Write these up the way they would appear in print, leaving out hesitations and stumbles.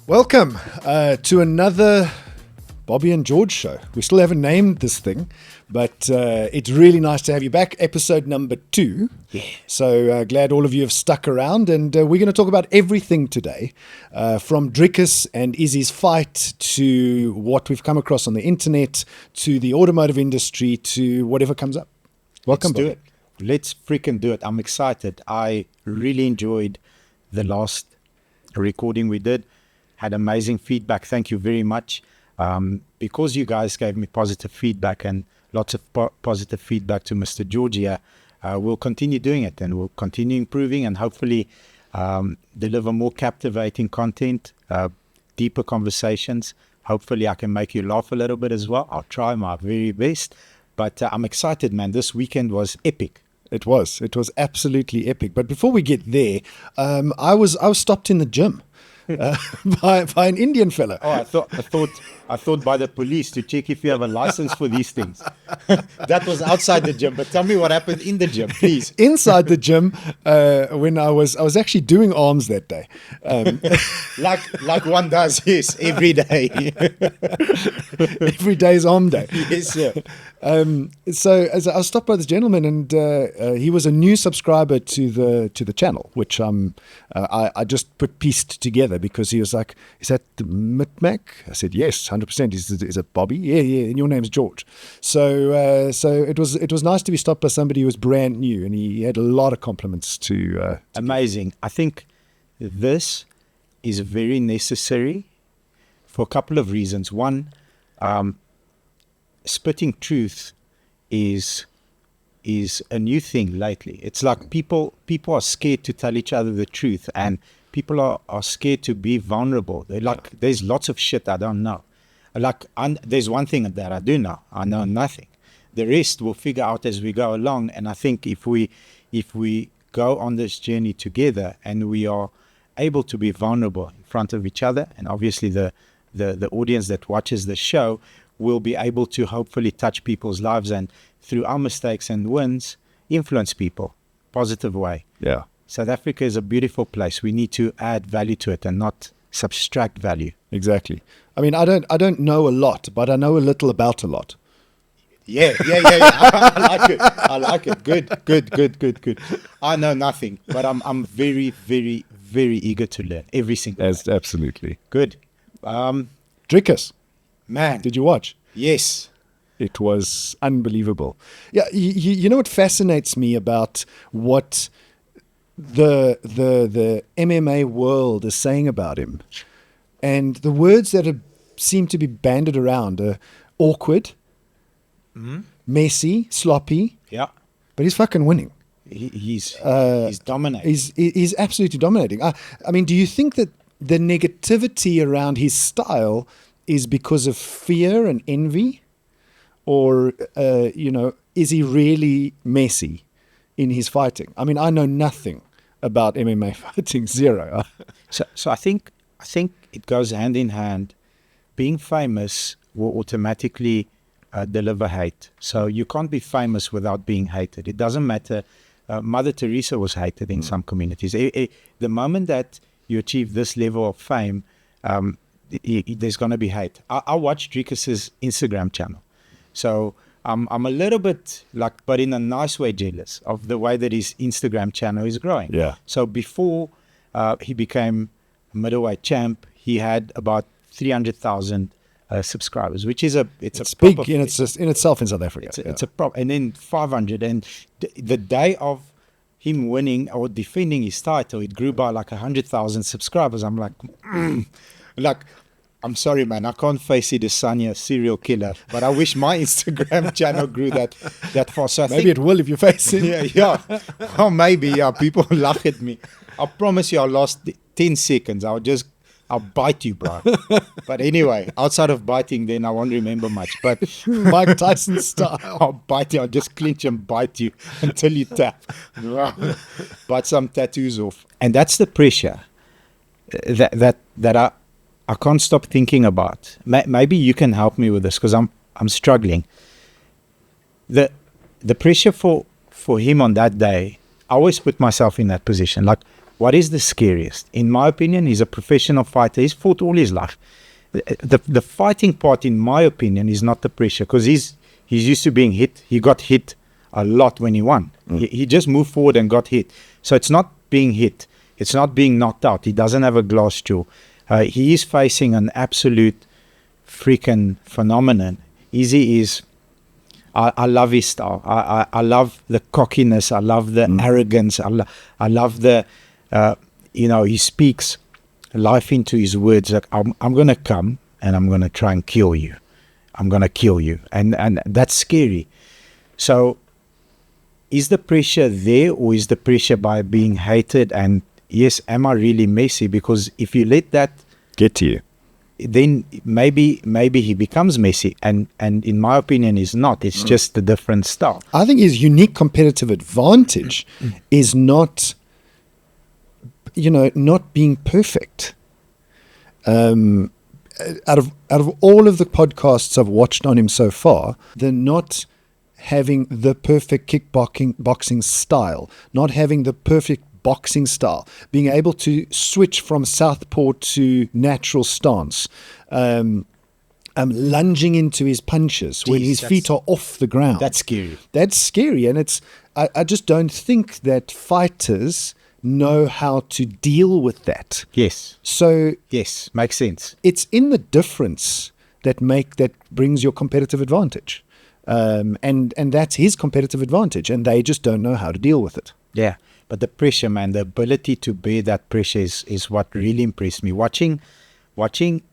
Welcome to another Bobby and George show. We still haven't named this thing, but it's really nice to have you back. Episode number 2. Yeah. So glad all of you have stuck around, and we're going to talk about everything today, from Dricus and Izzy's fight to what we've come across on the internet to the automotive industry to whatever comes up. Welcome, Let's do Bobby. it. Let's freaking do it. I'm excited. I really enjoyed the last recording we did. Had amazing feedback. Thank you very much. Because you guys gave me positive feedback and lots of positive feedback to Mr. Georgia, we'll continue doing it and we'll continue improving and hopefully deliver more captivating content, deeper conversations. Hopefully I can make you laugh a little bit as well. I'll try my very best. But I'm excited, man. This weekend was epic. It was absolutely epic. But before we get there, I was stopped in the gym by an Indian fella. Oh, I thought by the police to check if you have a license for these things. That was outside the gym. But tell me what happened in the gym, please. Inside the gym, when I was actually doing arms that day. Like one does, yes, every day. Every day's arm day. Yes, sir. So as I was stopped by this gentleman, and he was a new subscriber to the channel, which I just pieced together because he was like, "Is that the Mit Mak?" I said, "Yes, 100%. Is it Bobby?" Yeah. And your name's George. So it was nice to be stopped by somebody who was brand new, and he had a lot of compliments to Amazing. I think this is very necessary for a couple of reasons. One, spitting truth is a new thing lately. It's like people are scared to tell each other the truth, and people are scared to be vulnerable. They're like, there's lots of shit I don't know. There's one thing that I do know. I know nothing. The rest we'll figure out as we go along. And I think if we go on this journey together and we are able to be vulnerable in front of each other, and obviously the audience that watches the show will be able to hopefully touch people's lives and through our mistakes and wins, influence people positive way. Yeah. South Africa is a beautiful place. We need to add value to it and not subtract value. Exactly. I mean, I don't know a lot, but I know a little about a lot. Yeah. I like it. Good. I know nothing, but I'm very, very, very eager to learn every single day. Absolutely. Good. Dricus, Man. did you watch? Yes. It was unbelievable. Yeah, you know what fascinates me about what the MMA world is saying about him, and the words that seem to be banded around are awkward, messy, sloppy. Yeah. But he's fucking winning. He's dominating. He's absolutely dominating. I mean, do you think that the negativity around his style is because of fear and envy? Or, is he really messy in his fighting? I mean, I know nothing about MMA fighting, zero. So I think it goes hand in hand. Being famous will automatically deliver hate. So you can't be famous without being hated. It doesn't matter. Mother Teresa was hated in some communities. The moment that you achieve this level of fame, there's going to be hate. I watched Dricus's Instagram channel. So I'm a little bit but in a nice way, jealous of the way that his Instagram channel is growing. Yeah. So before he became middleweight champ, he had about 300,000 subscribers, which is it's big in itself in South Africa. It's a prop, and then 500. And the day of him winning or defending his title, it grew by 100,000 subscribers. I'm like. I'm sorry, man. I can't face Adesanya, serial killer, but I wish my Instagram channel grew that fast. So maybe it will if you face him. Yeah. Oh, maybe. Yeah. People laugh at me. I promise you, I lost 10 seconds. I'll bite you, bro. But anyway, outside of biting, then I won't remember much. But Mike Tyson style. I'll bite you. I'll just clench and bite you until you tap. Bite some tattoos off. And that's the pressure that I can't stop thinking about. Maybe you can help me with this because I'm struggling. The pressure for him on that day, I always put myself in that position. what is the scariest? In my opinion, he's a professional fighter. He's fought all his life. The fighting part, in my opinion, is not the pressure, because he's used to being hit. He got hit a lot when he won. He just moved forward and got hit. So it's not being hit. It's not being knocked out. He doesn't have a glass jaw. He is facing an absolute freaking phenomenon. Easy is, I love his style. I love the cockiness. I love the arrogance. I love the, he speaks life into his words. Like, I'm going to come and I'm going to try and kill you. I'm going to kill you. And that's scary. So is the pressure there, or is the pressure by being hated? And yes, am I really messy? Because if you let that get to you, then maybe he becomes messy, and in my opinion he's not. It's just a different style. I think his unique competitive advantage is not being perfect. Out of all of the podcasts I've watched on him so far, they're not having the perfect boxing style, not having the perfect boxing style, being able to switch from southpaw to natural stance, lunging into his punches when his feet are off the ground. That's scary. That's scary, and I just don't think that fighters know how to deal with that. Yes. So yes, makes sense. It's in the difference that brings your competitive advantage, and that's his competitive advantage, and they just don't know how to deal with it. Yeah. But the pressure, man, the ability to bear that pressure is what really impressed me. Watching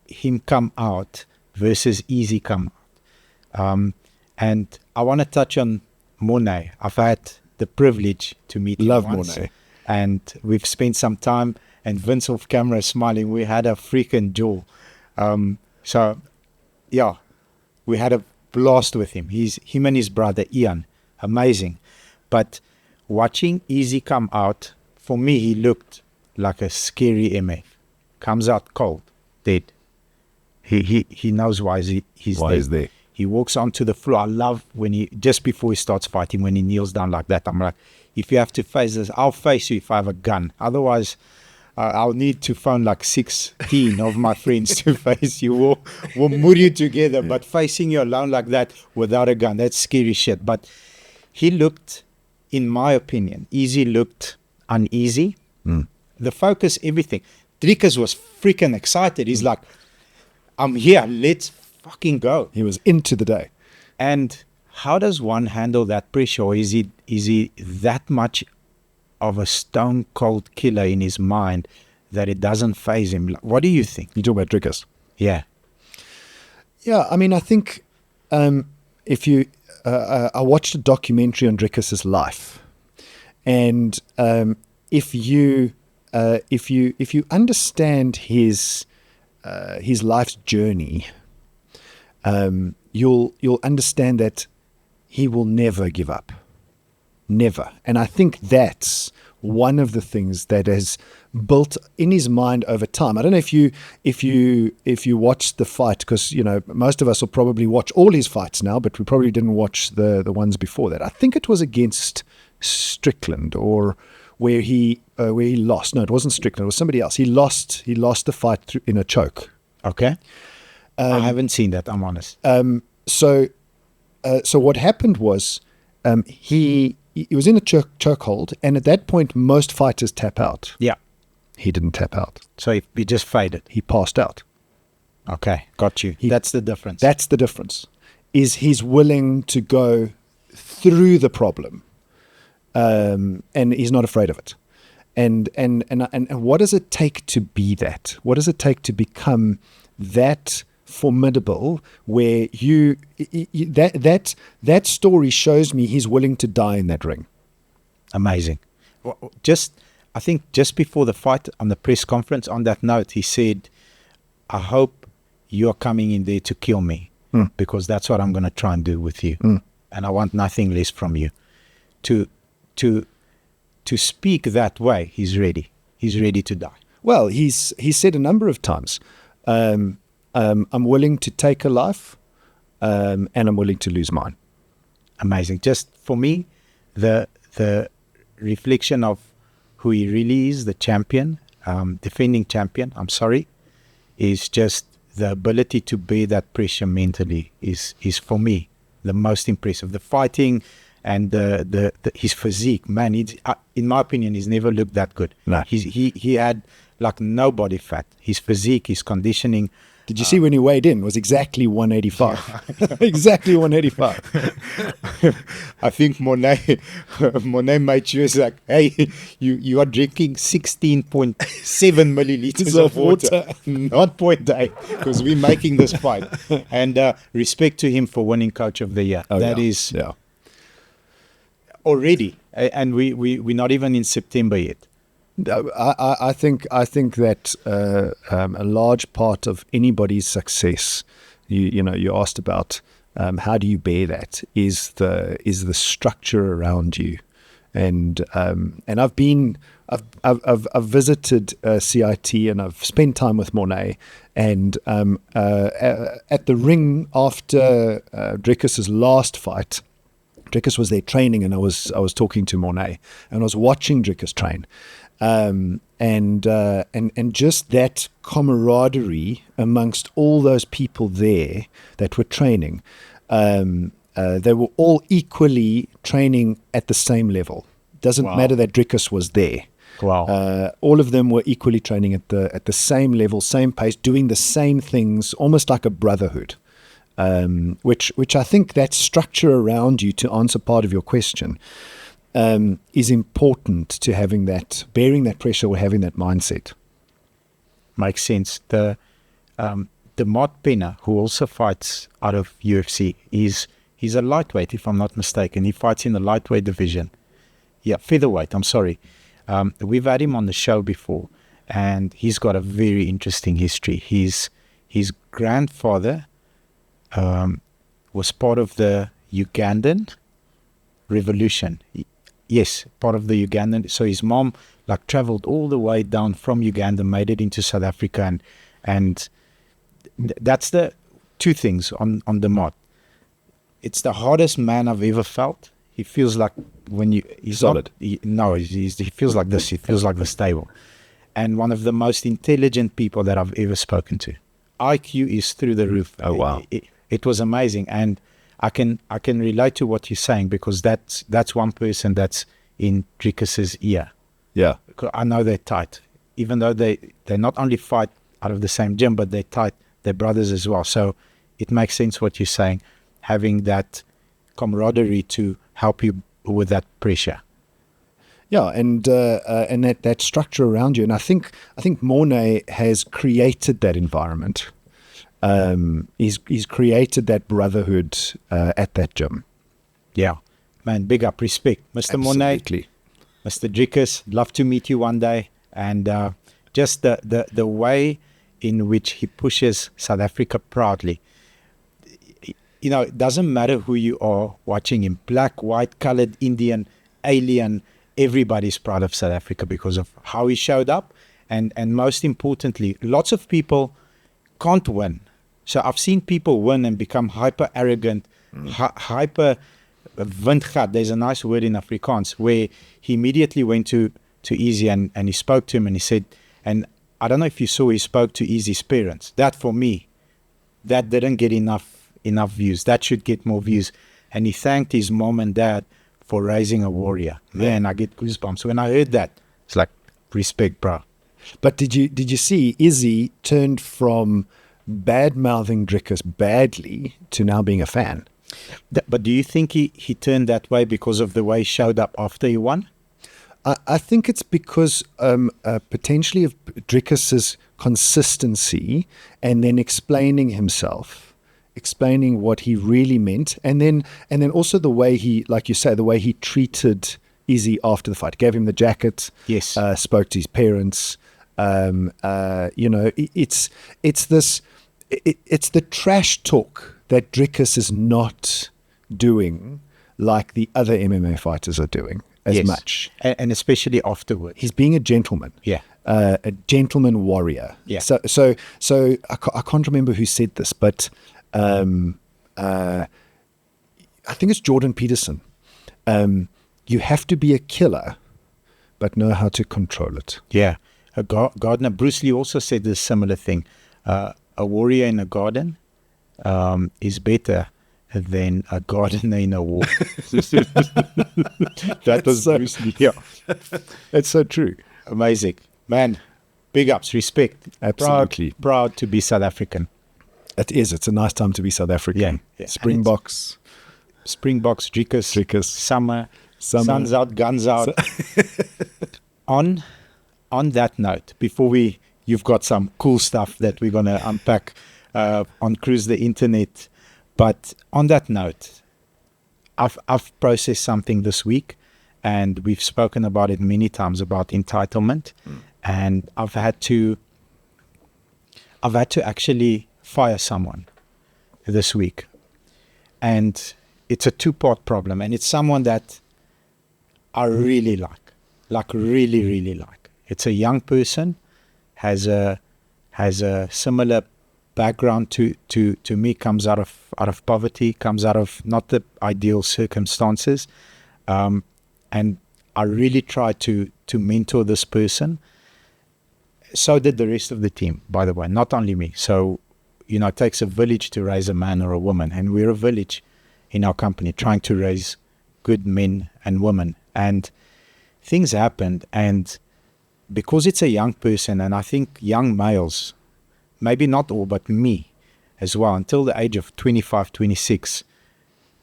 him come out versus Easy come out. And I want to touch on Monet. I've had the privilege to meet him once. Monet. And we've spent some time, and Vince off camera smiling. We had a freaking jaw. So, yeah, we had a blast with him. Him and his brother, Ian. Amazing. But watching Easy come out, for me, he looked like a scary MF. Comes out cold, dead. He knows why he's why dead. Is there. He walks onto the floor. I love when just before he starts fighting, when he kneels down like that. I'm like, if you have to face this, I'll face you if I have a gun. Otherwise, I'll need to phone like 16 of my friends to face you. We'll move you together. But facing you alone like that without a gun, that's scary shit. But he looked, in my opinion, Easy looked uneasy. The focus, everything. Dricus was freaking excited. He's like, I'm here. Let's fucking go. He was into the day. And how does one handle that pressure? Or is he that much of a stone cold killer in his mind that it doesn't faze him? What do you think? You talk about Dricus? Yeah. Yeah, I mean, I think if you... I watched a documentary on Dricus's life, and if you understand his life's journey, you'll understand that he will never give up, never. And I think that's one of the things that has built in his mind over time. I don't know if you watched the fight, because most of us will probably watch all his fights now, but we probably didn't watch the ones before that. I think it was against Strickland, or where he lost. No, it wasn't Strickland. It was somebody else. He lost the fight in a choke. Okay. I haven't seen that, I'm honest. So what happened was he was in a chokehold, and at that point, most fighters tap out. Yeah. He didn't tap out. So he just faded. He passed out. Okay, got you. That's the difference. That's the difference. Is he's willing to go through the problem, and he's not afraid of it. And what does it take to be that? What does it take to become that formidable, where that story shows me he's willing to die in that ring? Amazing. I think just before the fight, on the press conference, on that note, he said, I hope you're coming in there to kill me, because that's what I'm going to try and do with you. And I want nothing less from you. To speak that way, he's ready. He's ready to die. Well, he's said a number of times, I'm willing to take a life, and I'm willing to lose mine. Amazing. Just for me, the reflection of who he really is, the champion, defending champion, I'm sorry, is just the ability to bear that pressure mentally is for me the most impressive. The fighting and the his physique, man, in my opinion, he's never looked that good. No. He had like no body fat. His physique, his conditioning. Did you see when he weighed in? It was exactly 185. Exactly 185. I think Monet made sure, it's like, hey, you are drinking 16.7 milliliters of water, not 0.8, because we're making this fight. And respect to him for winning Coach of the Year. That is already, and we're not even in September yet. I think that a large part of anybody's success, you asked about how do you bear that, is the structure around you, and I've visited CIT and I've spent time with Mornay, and at the ring after Dricus's last fight. Dricus was there training, and I was talking to Mornay, and I was watching Dricus train. And just that camaraderie amongst all those people there that were training, they were all equally training at the same level. Doesn't matter that Dricus was there. Wow. All of them were equally training at the same level, same pace, doing the same things, almost like a brotherhood. Which I think that structure around you, to answer part of your question, is important to having that, bearing that pressure or having that mindset. Makes sense. The Mott Penna, who also fights out of UFC, he's a lightweight, if I'm not mistaken. He fights in the lightweight division. Yeah, featherweight, I'm sorry. We've had him on the show before, and he's got a very interesting history. His grandfather was part of the Ugandan revolution. Yes, part of the Ugandan. So his mom traveled all the way down from Uganda, made it into South Africa, and that's the two things on the Mott. It's the hardest man I've ever felt. He feels like he's solid. He feels like this. He feels like the stable, and one of the most intelligent people that I've ever spoken to. IQ is through the roof. Oh wow! It was amazing, and I can relate to what you're saying, because that's one person that's in Dricus's ear. Yeah, I know they're tight, even though they not only fight out of the same gym, but they're tight. They're brothers as well. So it makes sense what you're saying, having that camaraderie to help you with that pressure. Yeah, and that structure around you, and I think Mornay has created that environment. He's created that brotherhood at that gym. Yeah, man, big up, respect, Mr. Mornay, Mr. Dricus. Love to meet you one day, and just the way in which he pushes South Africa proudly. It doesn't matter who you are watching him, black, white, colored, Indian, alien. Everybody's proud of South Africa because of how he showed up, and most importantly, lots of people can't win. So I've seen people win and become hyper arrogant, hyper windgat. There's a nice word in Afrikaans, where he immediately went to Easy and he spoke to him, and he said, and I don't know if you saw, he spoke to Easy's parents. That, for me, that didn't get enough views. That should get more views. And he thanked his mom and dad for raising a warrior. Man, I get goosebumps when I heard that. It's like, respect, bro. But did you see Izzy turned from bad-mouthing Dricus badly to now being a fan? But do you think he turned that way because of the way he showed up after he won? I think it's because potentially of Dricus's consistency, and then explaining himself, explaining what he really meant, and then also the way he, like you say, the way he treated Izzy after the fight, gave him the jacket, yes, spoke to his parents. It's the trash talk that Dricus is not doing like the other MMA fighters are doing as much, and especially afterwards. He's being a gentleman. Yeah. A gentleman warrior. Yeah. So I can't remember who said this, but I think it's Jordan Peterson. You have to be a killer but know how to control it. Yeah. A gardener, Bruce Lee also said this similar thing. A warrior in a garden is better than a gardener in a war. That was So- Bruce Lee. Yeah. It's so true. Amazing. Man, big ups, respect. Absolutely. Proud to be South African. It is. It's a nice time to be South African. Yeah. Springboks, Springboks, Dricus, Summer. Suns out, guns out. On that note, before you've got some cool stuff that we're going to unpack on Cruise the Internet. But on that note, I've processed something this week, and we've spoken about it many times about entitlement, and I've had to actually fire someone this week, and it's a two-part problem, and it's someone that I really like really, really like. It's a young person, has a similar background to me, comes out of poverty, comes out of not the ideal circumstances, and I really tried to mentor this person. So did the rest of the team, by the way, not only me. So, it takes a village to raise a man or a woman, and we're a village in our company trying to raise good men and women. And things happened, and because it's a young person, and I think young males, maybe not all, but me as well, until the age of 25, 26,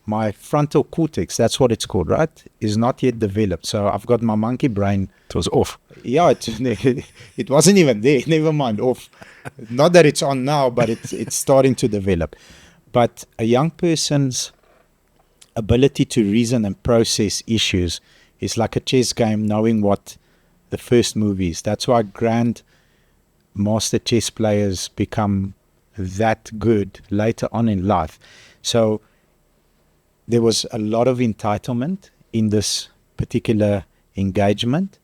my frontal cortex, that's what it's called, right, is not yet developed. So I've got my monkey brain. It was off. Yeah, it wasn't even there. Never mind, off. Not that it's on now, but it's starting to develop. But a young person's ability to reason and process issues is like a chess game, knowing what the first move is. That's why grand master chess players become that good later on in life. So there was a lot of entitlement in this particular engagement,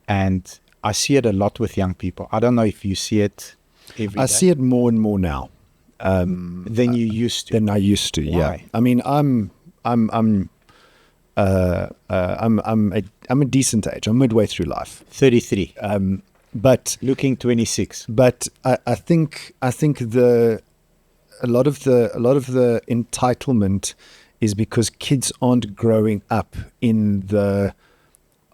and I see it a lot with young people. I don't know if you see it every day. I see it more and more now. Than you used to. Than I used to. Why? Yeah. I mean, I'm a decent age. I'm midway through life. 33. But Looking 26. But I think a lot of the entitlement is because kids aren't growing up in the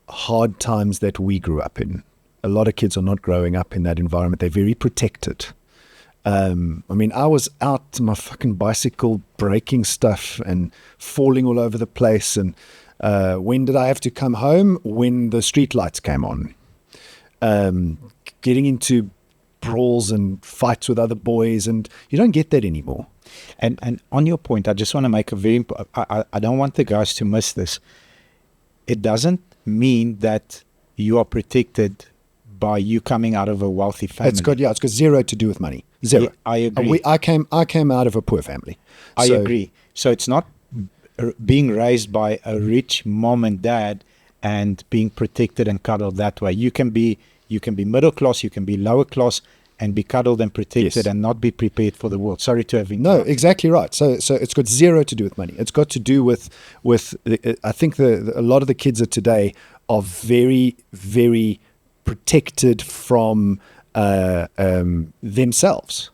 hard times that we grew up in. A lot of kids are not growing up in that environment. They're very protected. I mean, I was out on my fucking bicycle breaking stuff and falling all over the place. And when did I have to come home? When the street lights came on. Getting into brawls and fights with other boys, and you don't get that anymore. And on your point, I just want to make a very I don't want the guys to miss this. It doesn't mean that you are protected by you coming out of a wealthy family. It's got zero to do with money. Zero. Yeah, I agree. I came out of a poor family. I agree. So it's not being raised by a rich mom and dad and being protected and cuddled that way. You can be middle class, you can be lower class, and be cuddled and protected, Yes. and not be prepared for the world. Sorry to have No, interrupted. exactly right. So it's got zero to do with money. It's got to do with I think a lot of the kids of today are very, very protected from themselves.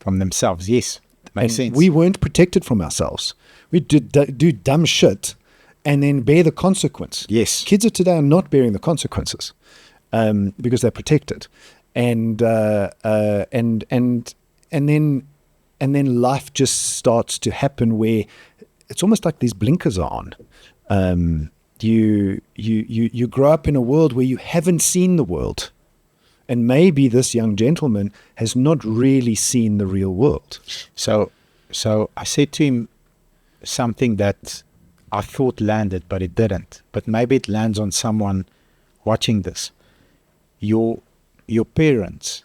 From themselves, yes. Makes And sense. we weren't protected from ourselves. We do dumb shit and then bear the consequence. Yes. Kids of today are not bearing the consequences because they're protected, and then life just starts to happen where it's almost like these blinkers are on. You grow up in a world where you haven't seen the world, and maybe this young gentleman has not really seen the real world. So I said to him something that I thought landed, but it didn't. But maybe it lands on someone watching this. Your parents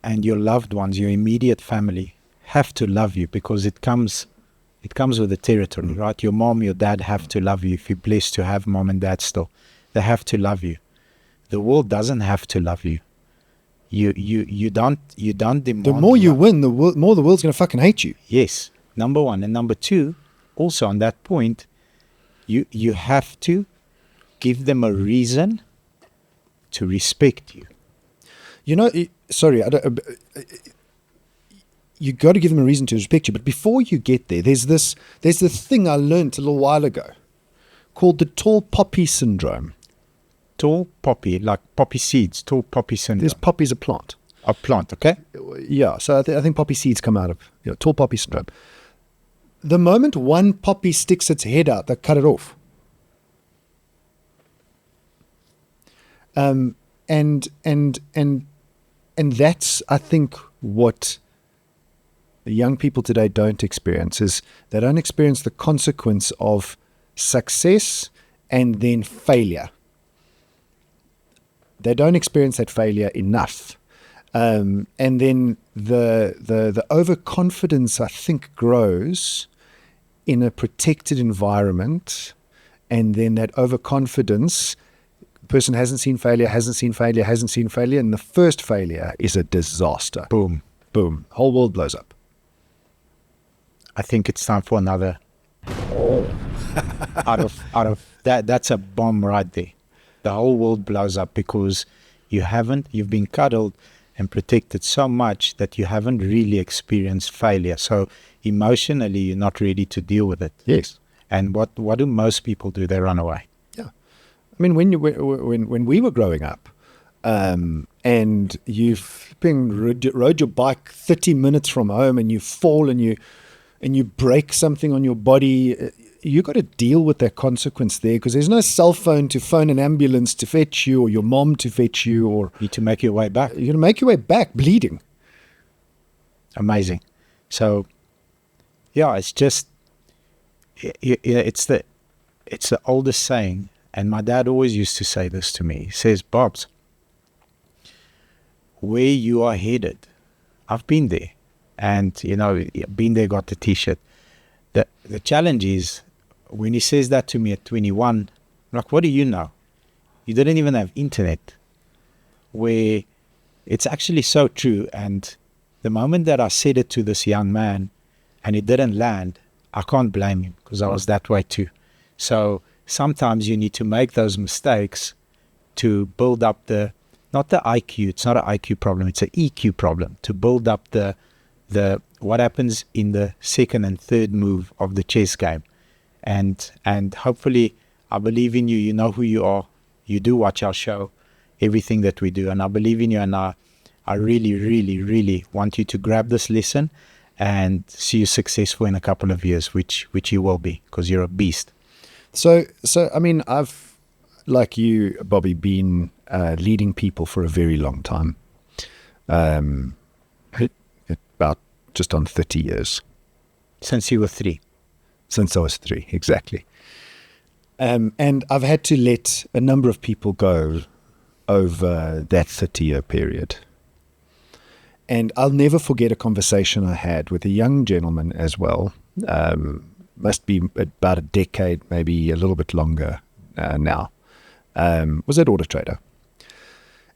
and your loved ones, your immediate family, have to love you, because it comes with the territory, right? Your mom, your dad have to love you. If you're blessed to have mom and dad still, they have to love you. The world doesn't have to love you. You don't demand. The more you love. win, the more the world's going to fucking hate you. Yes, number one. And number two, also on that point, you have to give them a reason to respect you. You know, sorry, you got to give them a reason to respect you. But before you get there, there's this thing I learned a little while ago called the tall poppy syndrome. Tall poppy, like poppy seeds, tall poppy syndrome. There's poppy's a plant. A plant, okay? Yeah, so I think poppy seeds come out of tall poppy syndrome. The moment one poppy sticks its head out, they cut it off. And that's, I think, what the young people today don't experience, is they don't experience the consequence of success and then failure. They don't experience that failure enough. And then the overconfidence, I think, grows in a protected environment. And then that overconfidence, the person hasn't seen failure, and the first failure is a disaster. Boom. Boom. Whole world blows up. I think it's time for another. out of that, that's a bomb right there. The whole world blows up because you've been cuddled and protected so much that you haven't really experienced failure. So emotionally, you're not ready to deal with it. Yes. And what do most people do? They run away. Yeah. I mean, when we were growing up, and you've rode your bike 30 minutes from home, and you fall and you break something on your body, you got to deal with that consequence there, because there's no cell phone to phone an ambulance to fetch you, or your mom to fetch you, or You need to make your way back. you're going to make your way back bleeding. Amazing. So, yeah, it's just, it's the oldest saying, and my dad always used to say this to me. He says, Bobs, where you are headed, I've been there, and been there, got the t-shirt. The challenge is, when he says that to me at 21, I'm like, what do you know? You didn't even have internet. Where it's actually so true. And the moment that I said it to this young man and it didn't land, I can't blame him, because I was that way too. So sometimes you need to make those mistakes to build up not the IQ, it's not an IQ problem, it's an EQ problem, to build up the what happens in the second and third move of the chess game. And hopefully, I believe in you. You know who you are. You do watch our show, everything that we do, and I believe in you. And I really, really, really want you to grab this lesson and see you successful in a couple of years, which you will be, because you're a beast. So I mean, I've, like you, Bobby, been leading people for a very long time. About just on 30 years. Since you were 3. Since I was 3, exactly. And I've had to let a number of people go over that 30-year period. And I'll never forget a conversation I had with a young gentleman as well. Must be about a decade, maybe a little bit longer now. Was at Auto Trader.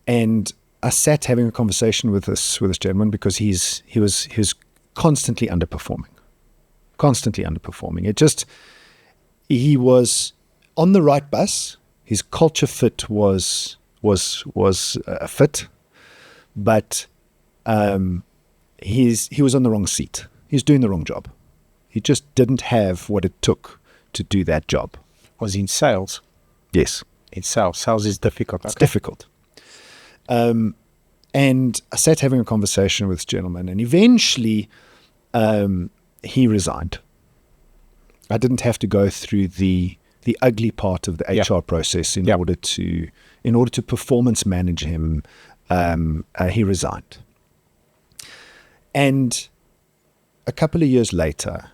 And I sat having a conversation with this gentleman, because he was constantly underperforming. He was on the right bus. His culture fit was fit, but he was on the wrong seat. He was doing the wrong job. He just didn't have what it took to do that job. Was he in sales? Yes. In sales. Sales is difficult. It's difficult. And I sat having a conversation with this gentleman, and eventually he resigned. I didn't have to go through the ugly part of the HR process in order to performance manage him. He resigned. And a couple of years later,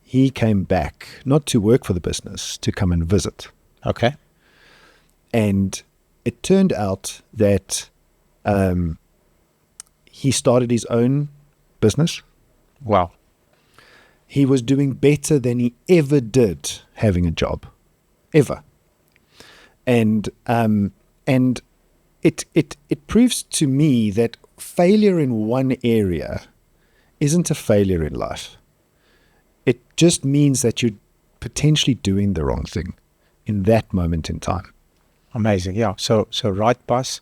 he came back, not to work for the business, to come and visit. Okay. And it turned out that he started his own business. Wow. He was doing better than he ever did having a job, ever. And it proves to me that failure in one area isn't a failure in life. It just means that you're potentially doing the wrong thing. in that moment in time. Amazing. Yeah. So right bus,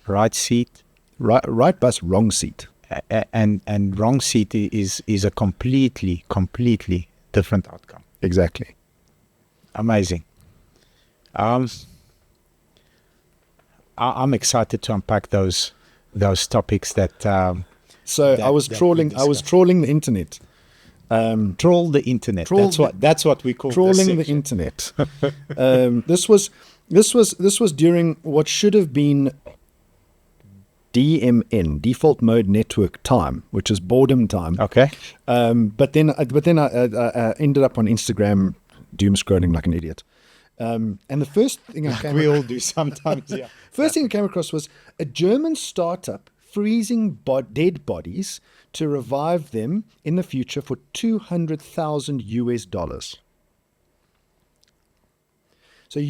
right seat, Right bus, wrong seat. and wrong seat is a completely different outcome. Exactly. Amazing. I'm excited to unpack those topics that So I was that we trawling. I was discussed. trawling the internet. Troll the internet. Troll That's what we call this Trawling the section. internet. This was during what should have been DMN, default mode network time, which is boredom time. Okay. But then I ended up on Instagram doom scrolling like an idiot. And the first thing I came We all do sometimes. Yeah. First thing I came across was a German startup freezing dead bodies to revive them in the future for $200,000. So in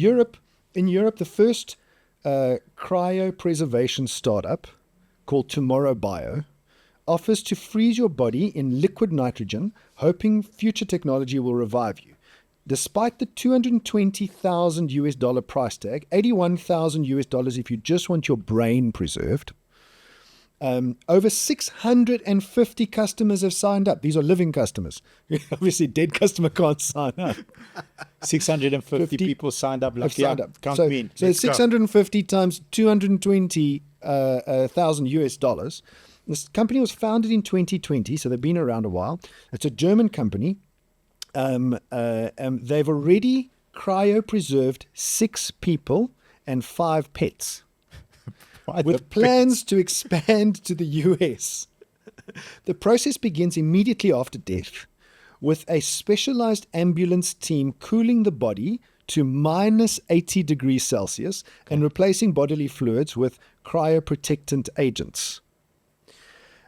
Europe, the first cryopreservation startup called Tomorrow Bio offers to freeze your body in liquid nitrogen, hoping future technology will revive you. Despite the $220,000 price tag, $81,000 if you just want your brain preserved. Over 650 customers have signed up. These are living customers. Obviously, dead customer can't sign up. 650 people signed up. Like, Have signed up. Count So, me in. so Let's go. 650 times $220,000. This company was founded in 2020, so they've been around a while. It's a German company. They've already cryopreserved 6 people and 5 pets, with plans to expand to the US. The process begins immediately after death, with a specialized ambulance team cooling the body to minus 80 degrees Celsius and replacing bodily fluids with cryoprotectant agents.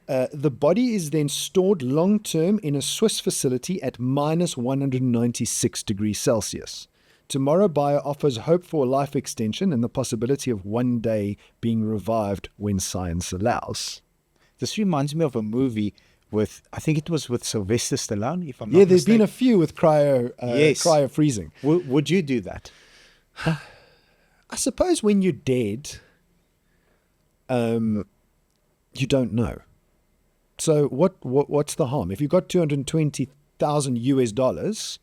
The body is then stored long-term in a Swiss facility at minus 196 degrees Celsius. Tomorrow Bio offers hope for life extension and the possibility of one day being revived when science allows. This reminds me of a movie with, I think it was with Sylvester Stallone, if I'm Yeah, not there's been mistaken. a few with Yes. cryo freezing. Would you do that? I suppose when you're dead, you don't know. So what's the harm? If you've got $220,000,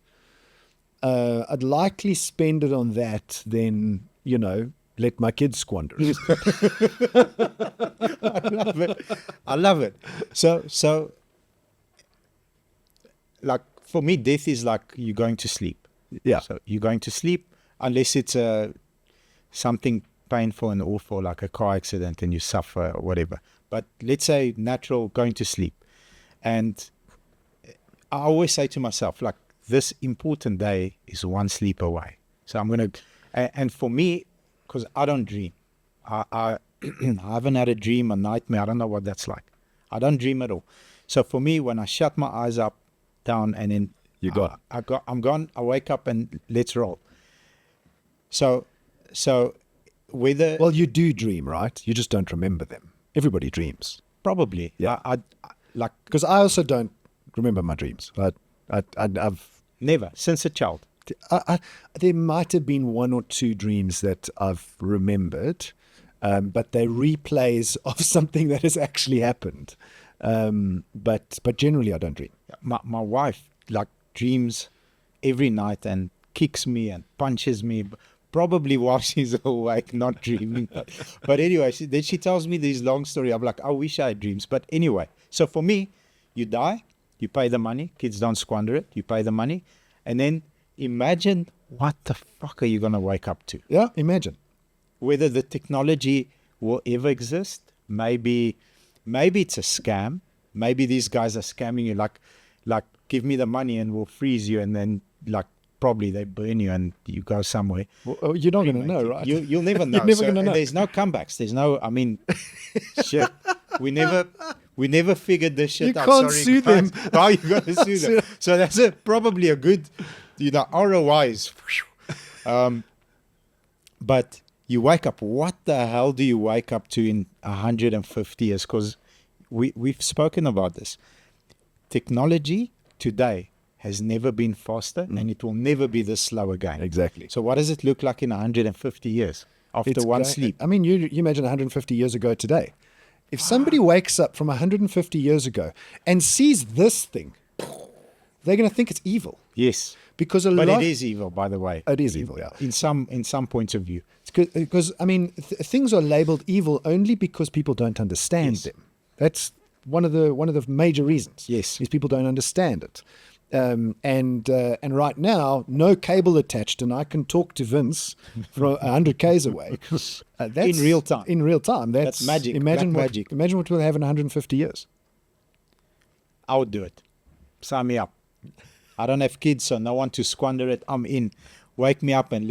I'd likely spend it on that than, let my kids squander it. I love it. So, like, for me, death is like you're going to sleep. Yeah. So you're going to sleep unless it's something painful and awful, like a car accident and you suffer or whatever. But let's say natural, going to sleep. And I always say to myself, like, this important day is one sleep away. So I'm going to, and for me, because I don't dream. I I haven't had a dream, a nightmare. I don't know what that's like. I don't dream at all. So for me, when I shut my eyes up, down, and then You're gone. I'm gone. I wake up and let's roll. So whether Well, you do dream, right? You just don't remember them. Everybody dreams. probably, Yeah. I like Because I also don't remember my dreams. I've never since a child. there might have been 1 or 2 dreams that I've remembered, but they're replays of something that has actually happened. But generally, I don't dream. My wife like dreams every night and kicks me and punches me, probably while she's awake, not dreaming. But anyway, then she tells me this long story. I'm like, I wish I had dreams. But anyway, so for me, you die, you pay the money, kids don't squander it, you pay the money, and then imagine what the fuck are you going to wake up to? Yeah, imagine. Whether the technology will ever exist, maybe it's a scam. Maybe these guys are scamming you, like give me the money and we'll freeze you, and then like probably they burn you and you go somewhere. Well, you're not going to know, right? You'll never know. You're never gonna know. There's no comebacks. There's no. I mean, shit. We never figured this shit You out. can't Sorry, sue guys. them. How you gonna sue them? So that's probably a good, ROI is. But you wake up. What the hell do you wake up to in 150 years? Because we've spoken about this. Technology today has never been faster, and it will never be this slow again. Exactly. So what does it look like in 150 years after one sleep? I mean, you imagine 150 years ago today. If somebody wakes up from 150 years ago and sees this thing, they're going to think it's evil. Yes. Because But it is evil, by the way. It is evil, yeah. In some points of view. Because I mean, things are labeled evil only because people don't understand Yes. them. That's one of the major reasons. Yes. Is people don't understand it. And right now, no cable attached, and I can talk to Vince from 100 k's away. That's In real time. In real time. That's magic, Imagine black what, magic. Imagine what we'll have in 150 years. I would do it. Sign me up. I don't have kids, so no one to squander it. I'm in. Wake me up and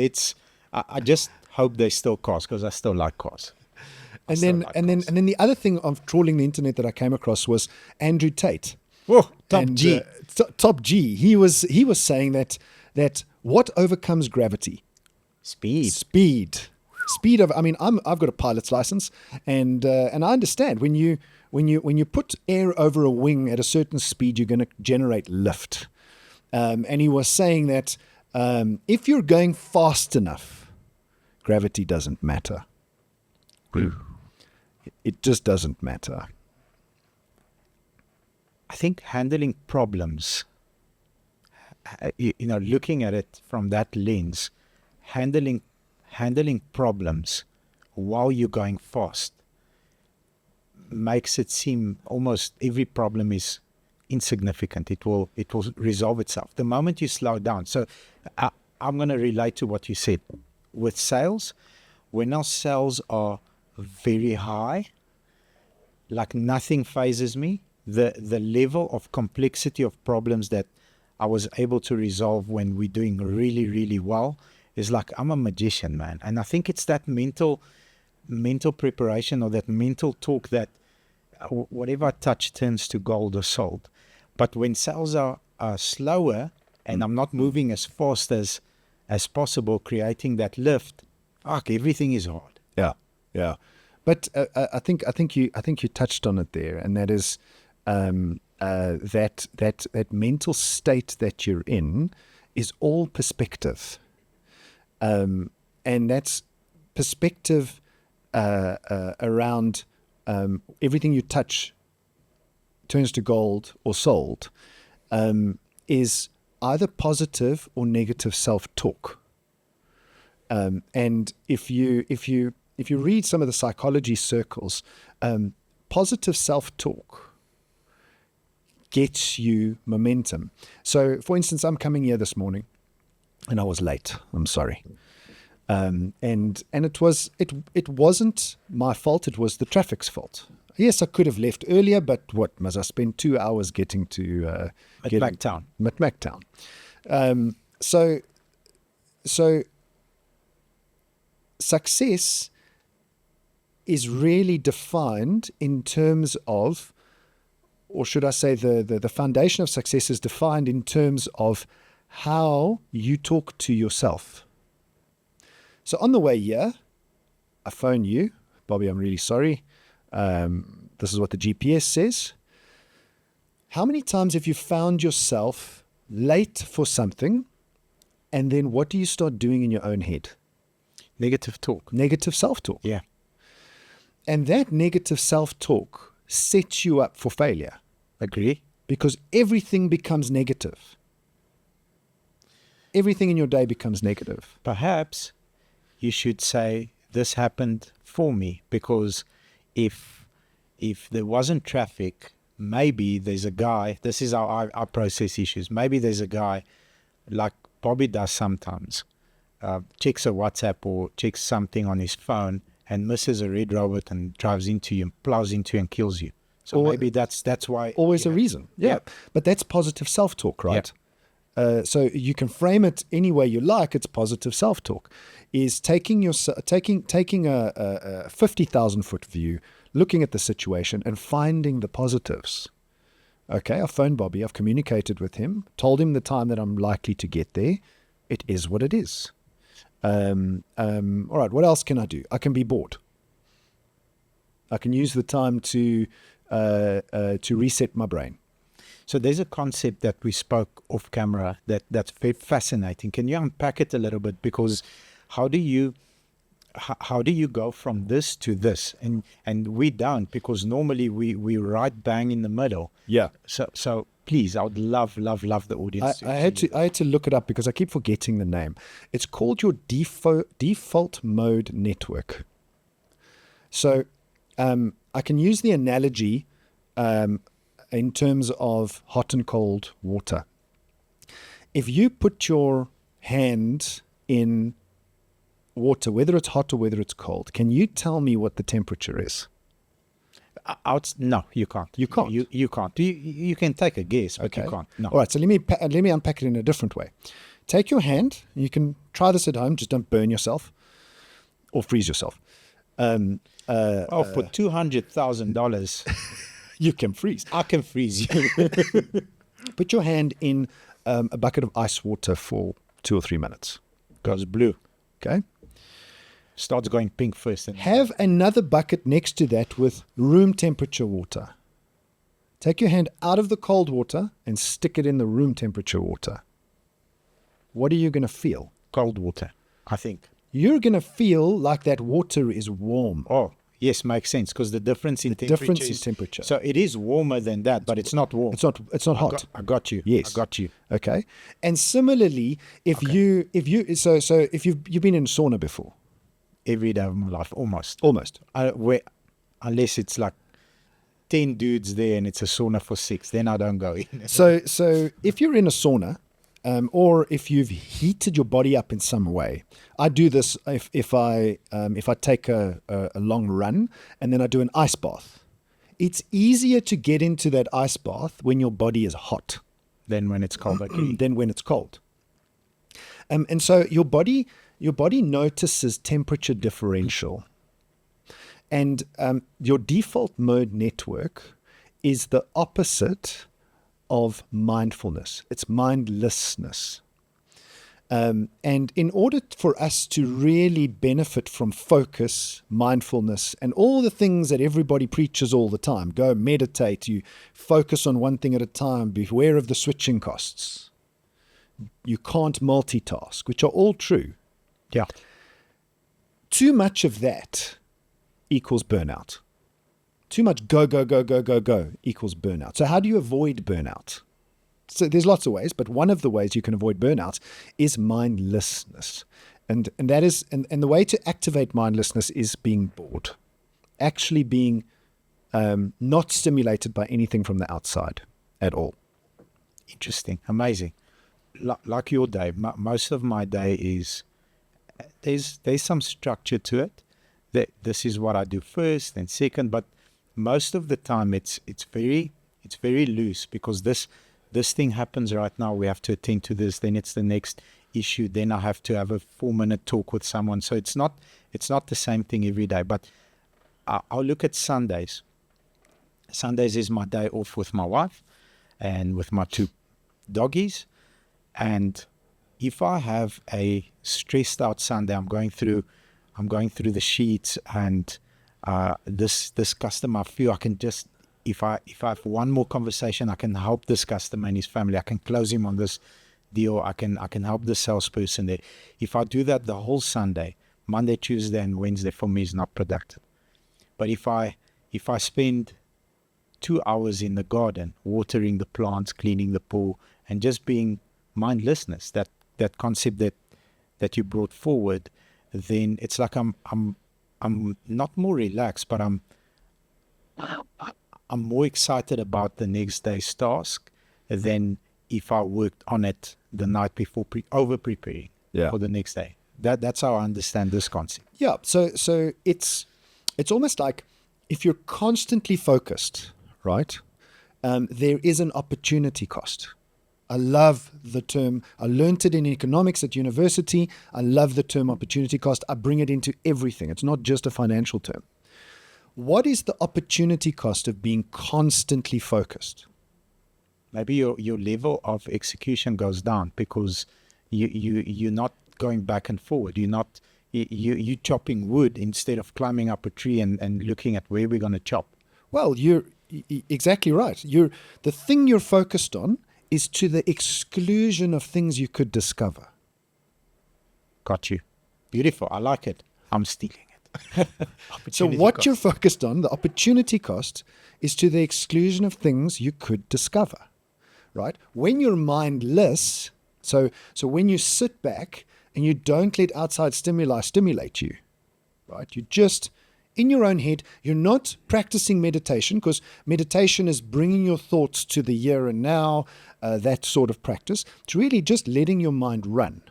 I just hope they still cars, because I still like cars. And then the other thing of trawling the internet that I came across was Andrew Tate. Whoa, top And, G. Top G. He was saying that what overcomes gravity? Speed. Speed of. I mean, I've got a pilot's license, and I understand when you put air over a wing at a certain speed, you're going to generate lift. And he was saying that if you're going fast enough, gravity doesn't matter. It just doesn't matter. I think handling problems, looking at it from that lens, handling problems while you're going fast makes it seem almost every problem is insignificant. It will resolve itself the moment you slow down. So I'm going to relate to what you said with sales. When our sales are very high, like nothing phases me. The level of complexity of problems that I was able to resolve when we're doing really, really well is like I'm a magician, man. And I think it's that mental preparation, or that mental talk that whatever I touch turns to gold or salt. But when sales are slower and I'm not moving as fast as possible, creating that lift, everything is hard. Yeah. But I think you touched on it there, and that is that mental state that you're in is all perspective, and that's perspective around everything you touch turns to gold or sold, is either positive or negative self-talk. And if you read some of the psychology circles, positive self-talk gets you momentum. So, for instance, I'm coming here this morning, and I was late. I'm sorry. And it wasn't my fault. It was the traffic's fault. Yes, I could have left earlier, but what must I spend 2 hours getting to Mit Mak Town? So success is really defined in terms of, or should I say the foundation of success is defined in terms of how you talk to yourself. So on the way here, I phone you, Bobby, I'm really sorry. This is what the GPS says. How many times have you found yourself late for something, and then what do you start doing in your own head? Negative talk. Negative self-talk. Yeah. And that negative self-talk sets you up for failure. Agree. Because everything becomes negative. Everything in your day becomes negative. Perhaps you should say, this happened for me, because if there wasn't traffic, maybe there's a guy, this is how I process issues, maybe there's a guy like Bobby does sometimes, checks a WhatsApp or checks something on his phone and misses a red robot and drives into you and plows into you and kills you. So maybe that's why. Always a reason. Yeah. But that's positive self-talk, right? So you can frame it any way you like. It's positive self-talk. Is taking a 50,000-foot view, looking at the situation and finding the positives. Okay, I've phoned Bobby. I've communicated with him, told him the time that I'm likely to get there. It is what it is. All right, what else can I do? I can be bored. I can use the time to reset my brain. So there's a concept that we spoke off camera that's very fascinating. Can you unpack it a little bit? Because how do you go from this to this? And we don't, because normally we right bang in the middle. Yeah. So please, I would love the audience. I had to look it up because I keep forgetting the name. It's called your default mode network. So I can use the analogy in terms of hot and cold water. If you put your hand in water, whether it's hot or whether it's cold, can you tell me what the temperature is? No, you can't. You can't. You can't. You can take a guess, but you can't. No. All right. So let me unpack it in a different way. Take your hand. You can try this at home. Just don't burn yourself or freeze yourself. For $200,000, you can freeze. I can freeze you. Put your hand in a bucket of ice water for 2 or 3 minutes. Goes blue. Okay. Starts going pink first. And Have another bucket next to that with room temperature water. Take your hand out of the cold water and stick it in the room temperature water. What are you going to feel? Cold water, I think. You're going to feel like that water is warm. Oh, yes, makes sense, because the difference in temperature. So it is warmer than that, but it's not warm. It's not hot. I got you. Yes. I got you. Okay. And similarly, if you've been in a sauna before. Every day of my life, almost. Unless it's like 10 dudes there and it's a sauna for 6, then I don't go in. So if you're in a sauna, or if you've heated your body up in some way, I do this if I take a long run and then I do an ice bath. It's easier to get into that ice bath when your body is hot than when it's cold. Than when it's cold. And so your body notices temperature differential. And your default mode network is the opposite of mindfulness. It's mindlessness. And in order for us to really benefit from focus, mindfulness, and all the things that everybody preaches all the time, go meditate, you focus on one thing at a time, beware of the switching costs. You can't multitask, which are all true. Yeah. Too much of that equals burnout. Too much go equals burnout. So how do you avoid burnout? So there's lots of ways, but one of the ways you can avoid burnout is mindlessness. And that is and the way to activate mindlessness is being bored. Actually being not stimulated by anything from the outside at all. Interesting. Amazing. Like your day, most of my day is there's some structure to it. That this is what I do first and second, but most of the time it's very loose, because this thing happens right now. We have to attend to this. Then it's the next issue. Then I have to have a 4-minute talk with someone. So it's not the same thing every day. But I'll look at Sundays. Sundays is my day off with my wife and with my 2 doggies. And if I have a stressed out Sunday, I'm going through the sheets, and this customer, I feel I can just, if I have one more conversation, I can help this customer and his family. I can close him on this deal. I can help the salesperson there. If I do that the whole Sunday, Monday, Tuesday, and Wednesday for me is not productive. But if I spend 2 hours in the garden, watering the plants, cleaning the pool, and just being mindlessness, that concept that you brought forward, then it's like I'm not more relaxed, but I'm more excited about the next day's task than if I worked on it the night before, over preparing for the next day. That's how I understand this concept. Yeah. So it's almost like if you're constantly focused, right? There is an opportunity cost. I love the term. I learned it in economics at university. I love the term opportunity cost. I bring it into everything. It's not just a financial term. What is the opportunity cost of being constantly focused? Maybe your level of execution goes down because you're not going back and forward. You're chopping wood instead of climbing up a tree and looking at where we're going to chop. Well, Exactly right. The thing you're focused on is to the exclusion of things you could discover. Got you. Beautiful. I like it. I'm stealing it. So what you're focused on, the opportunity cost, is to the exclusion of things you could discover, right? When you're mindless, so when you sit back and you don't let outside stimuli stimulate you, right? You just, in your own head, you're not practicing meditation, because meditation is bringing your thoughts to the here and now, that sort of practice. It's really just letting your mind run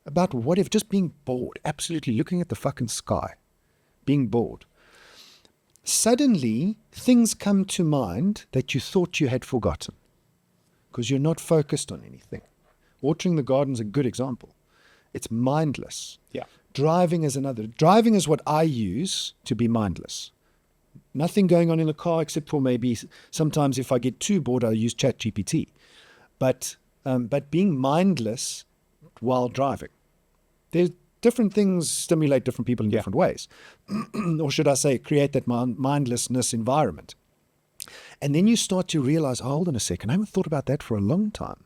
about what if, just being bored, absolutely looking at the fucking sky, being bored. Suddenly, things come to mind that you thought you had forgotten because you're not focused on anything. Watering the garden is a good example. It's mindless. Yeah. Driving is another. Driving is what I use to be mindless. Nothing going on in the car except for maybe sometimes if I get too bored, I use ChatGPT. But being mindless while driving. There's different things stimulate different people in different ways. Or should I say, create that mindlessness environment. And then you start to realize, oh, hold on a second, I haven't thought about that for a long time.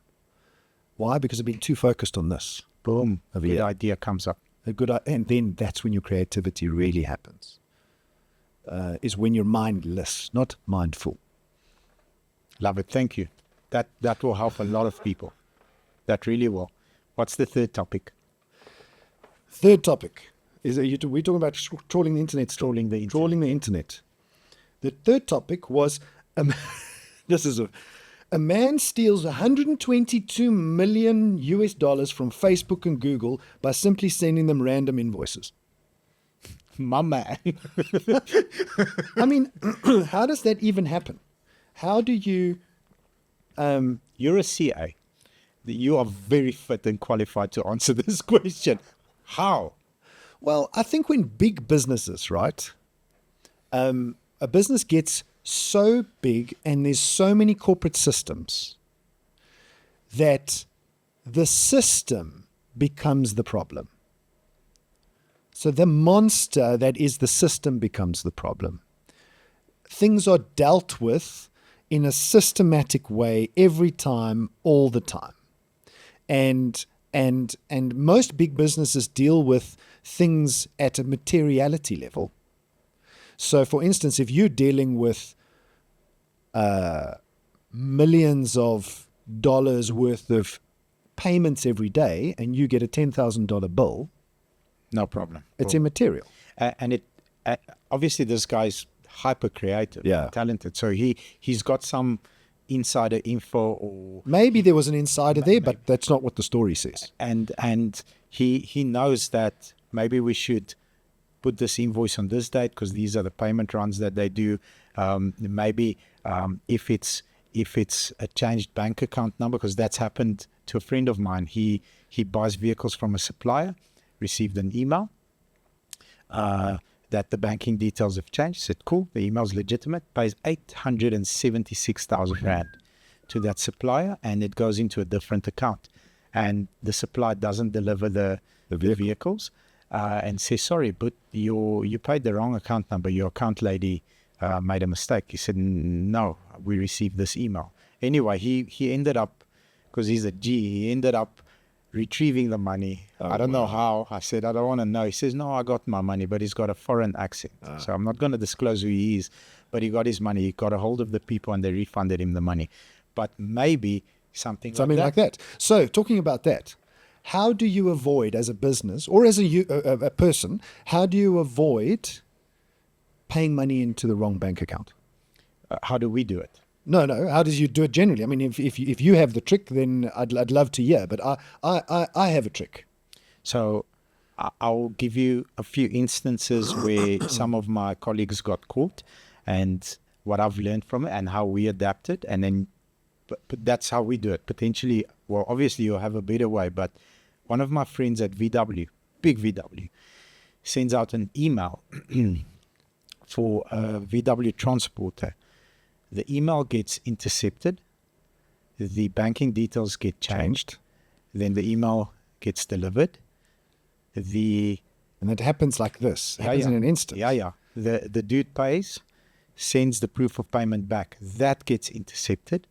Why? Because I've been too focused on this. Boom. A good idea comes up. And then that's when your creativity really happens. Is when you're mindless, not mindful. Love it. Thank you. That will help a lot of people. That really will. What's the third topic? Third topic is we're talking about trawling the internet. Trawling the internet. The third topic was this is a man steals $122 million from Facebook and Google by simply sending them random invoices. My man. I mean, how does that even happen? How do you? You're a CA. You are very fit and qualified to answer this question. How? Well, I think when big businesses, right, a business gets so big and there's so many corporate systems that the system becomes the problem. So the monster that is the system becomes the problem. Things are dealt with in a systematic way every time, all the time. And most big businesses deal with things at a materiality level. So, for instance, if you're dealing with millions of dollars worth of payments every day and you get a $10,000 bill, no problem. It's immaterial. And obviously this guy's hyper creative, talented. So he's got some insider info, or maybe there was an insider there, but that's not what the story says. And he knows that maybe we should put this invoice on this date because these are the payment runs that they do. Maybe if it's a changed bank account number, because that's happened to a friend of mine. He buys vehicles from a supplier, received an email that the banking details have changed. Said, cool, the email's legitimate, pays 876,000 Rand to that supplier, and it goes into a different account. And the supplier doesn't deliver the vehicles and says, sorry, but you paid the wrong account number. Your account lady made a mistake. He said, no, we received this email. Anyway, he ended up, because he's a G, he ended up retrieving the money. I don't know how. I said, I don't want to know. He says, no, I got my money, but he's got a foreign accent. So I'm not going to disclose who he is, but he got his money. He got a hold of the people and they refunded him the money. But maybe something like that. So talking about that, how do you avoid as a business or as a person, how do you avoid paying money into the wrong bank account? How do we do it? No. How does you do it generally? I mean, if you have the trick, then I'd love to hear. But I have a trick. So I'll give you a few instances where some of my colleagues got caught, and what I've learned from it, and how we adapted, and then. But that's how we do it. Potentially, well, obviously you'll have a better way. But one of my friends at VW, big VW, sends out an email for a VW transporter. The email gets intercepted, the banking details get changed, then the email gets delivered. And it happens like this. It happens in an instant. The dude pays, sends the proof of payment back. That gets intercepted.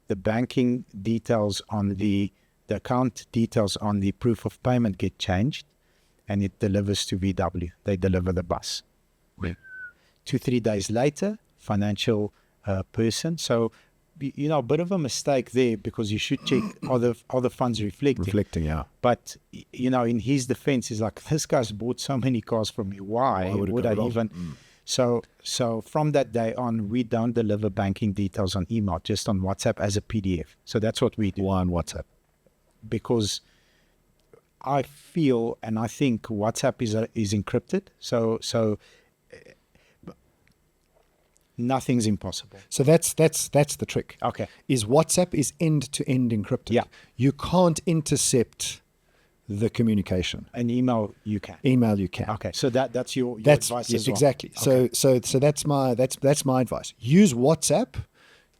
The banking details on the account details on the proof of payment get changed, and it delivers to VW. They deliver the bus. Right. 2-3 days later, financial person. So, a bit of a mistake there, because you should check are the funds reflecting. Reflecting, yeah. But, in his defense, he's like, this guy's bought so many cars from me. Why would I even? So from that day on, we don't deliver banking details on email, just on WhatsApp as a PDF. So that's what we do. Why on WhatsApp? Because I feel and I think WhatsApp is encrypted. So nothing's impossible. So that's the trick. Okay. Is WhatsApp is end-to-end encrypted. Yeah. You can't intercept the communication. An email you can. Email you can. Okay. So that's your advice as well. Exactly. Okay. So that's my advice. Use WhatsApp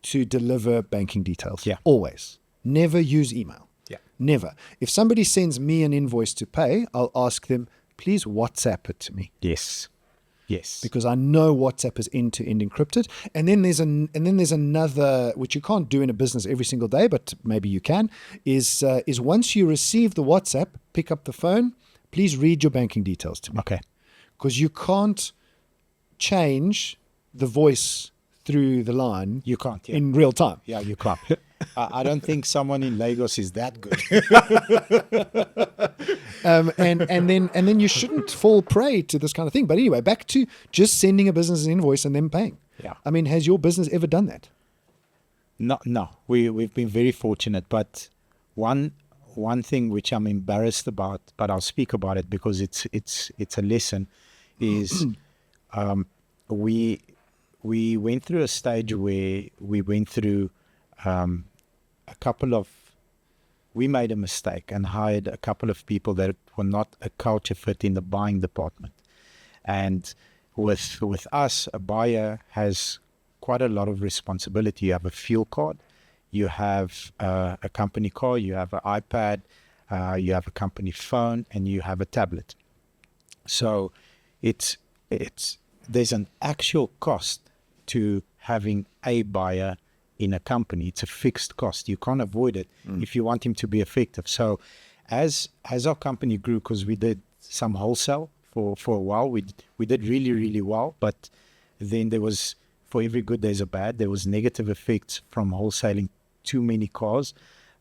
to deliver banking details. Yeah. Always. Never use email. Yeah. Never. If somebody sends me an invoice to pay, I'll ask them, please WhatsApp it to me. Yes. Because I know WhatsApp is end-to-end encrypted. And then there's another, which you can't do in a business every single day, but maybe you can, is once you receive the WhatsApp, pick up the phone, please read your banking details to me. Okay. Because you can't change the voice through the line. You can't. Yeah. In real time. Yeah, you can't. I don't think someone in Lagos is that good. And then you shouldn't fall prey to this kind of thing. But anyway, back to just sending a business an invoice and then paying. Yeah. I mean, has your business ever done that? No. We've been very fortunate, but one thing which I'm embarrassed about, but I'll speak about it because it's a lesson, is we went through a stage where we went through we made a mistake and hired a couple of people that were not a culture fit in the buying department. And with us, a buyer has quite a lot of responsibility. You have a fuel card, you have a company car, you have an iPad, you have a company phone, and you have a tablet. So there's an actual cost to having a buyer in a company. It's a fixed cost. You can't avoid it if you want him to be effective. So as our company grew, because we did some wholesale for a while, we did really, really well. But then there was, for every good there's a bad, there was negative effects from wholesaling too many cars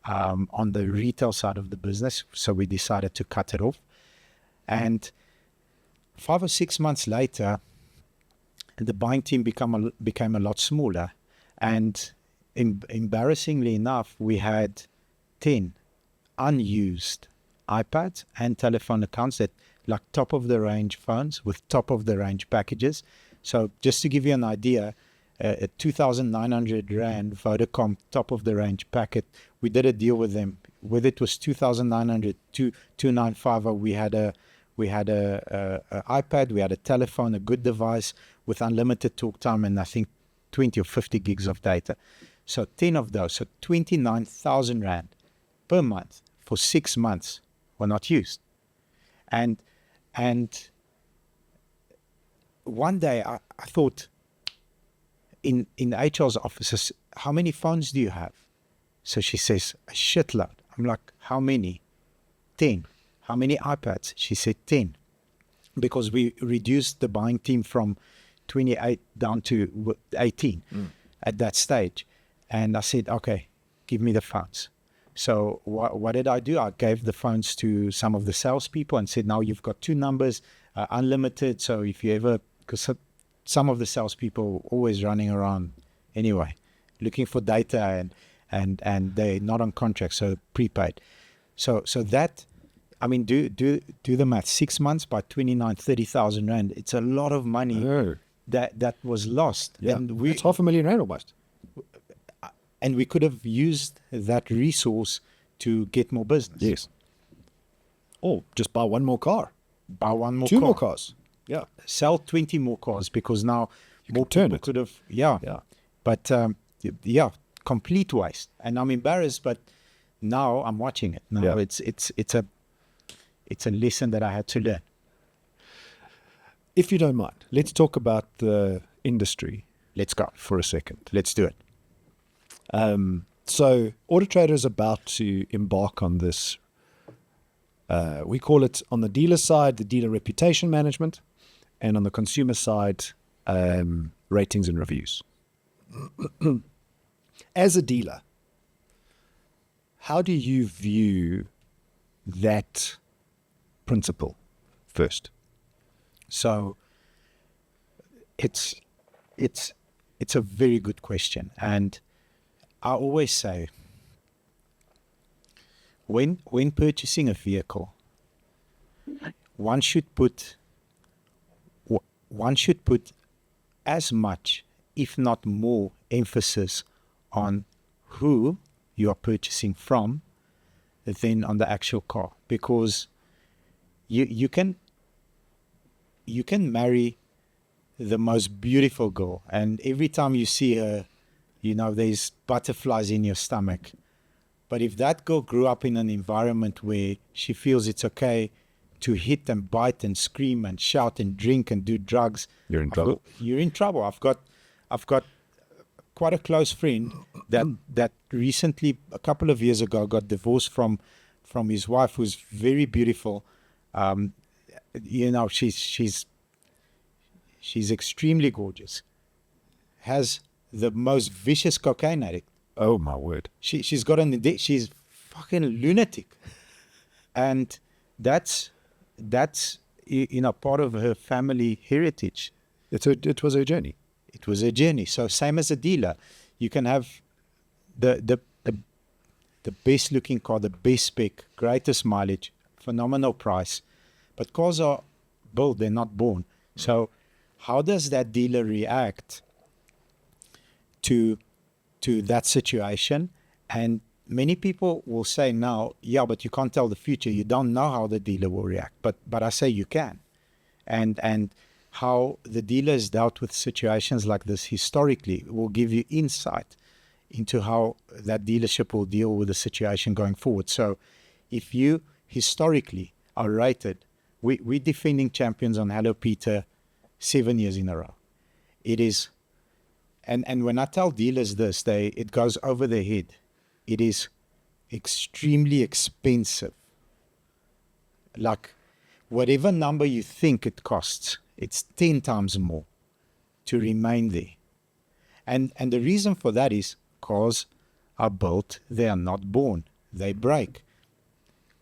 on the retail side of the business. So we decided to cut it off. And 5 or 6 months later, the buying team became a lot smaller. And embarrassingly enough, we had 10 unused iPads and telephone accounts, that like top of the range phones with top of the range packages. So just to give you an idea, a 2,900 Rand Vodacom top of the range packet, we did a deal with them. Whether it was 2,900 to 2,950, we had a iPad, we had a telephone, a good device with unlimited talk time, and I think 20 or 50 gigs of data. So 10 of those, so 29,000 Rand per month for 6 months were not used. And one day I thought, in HR's offices, how many phones do you have? So she says, a shitload. I'm like, how many? 10. How many iPads? She said 10. Because we reduced the buying team from 28 down to 18 at that stage. And I said, okay, give me the phones. So what did I do? I gave the phones to some of the salespeople and said, now you've got 2 numbers, unlimited. So if you ever, because some of the salespeople always running around anyway, looking for data and they're not on contract, so prepaid. So that, I mean, do the math. 6 months by 30,000 Rand. It's a lot of money that was lost. Yeah, and it's R500,000 almost. And we could have used that resource to get more business. Yes. Or just buy one more car. Buy one more 2 car. more cars. Yeah. Sell 20 more cars, because now more turn people it. could have, yeah. But complete waste. And I'm embarrassed, but now I'm watching it. Now it's a lesson that I had to learn. If you don't mind, let's talk about the industry Let's go. for a second. Let's do it. So Auto Trader is about to embark on this. We call it, on the dealer side, the dealer reputation management, and on the consumer side, ratings and reviews. As a dealer, how do you view that principle first? So it's a very good question, and I always say, when purchasing a vehicle, one should put as much, if not more, emphasis on who you are purchasing from than on the actual car, because you can marry the most beautiful girl, and every time you see her, there's butterflies in your stomach. But if that girl grew up in an environment where she feels it's okay to hit and bite and scream and shout and drink and do drugs, You're in trouble. You're in trouble. I've got quite a close friend that recently, a couple of years ago, got divorced from his wife, who's very beautiful. She's extremely gorgeous. Has the most vicious cocaine addict. Oh my word! She's got an addiction. She's fucking lunatic, and that's part of her family heritage. It was a journey. It was a journey. So same as a dealer, you can have the best looking car, the best spec, greatest mileage, phenomenal price, but cars are built, they're not born. So how does that dealer react to that situation? And many people will say now, yeah, but you can't tell the future. You don't know how the dealer will react. But I say you can. And how the dealer has dealt with situations like this historically will give you insight into how that dealership will deal with the situation going forward. So if you historically are rated, we're defending champions on Hello Peter 7 years in a row. It is, and when I tell dealers this, it goes over their head. It is extremely expensive. Like whatever number you think it costs, it's 10 times more to remain there. And the reason for that is cars are built, they are not born, they break.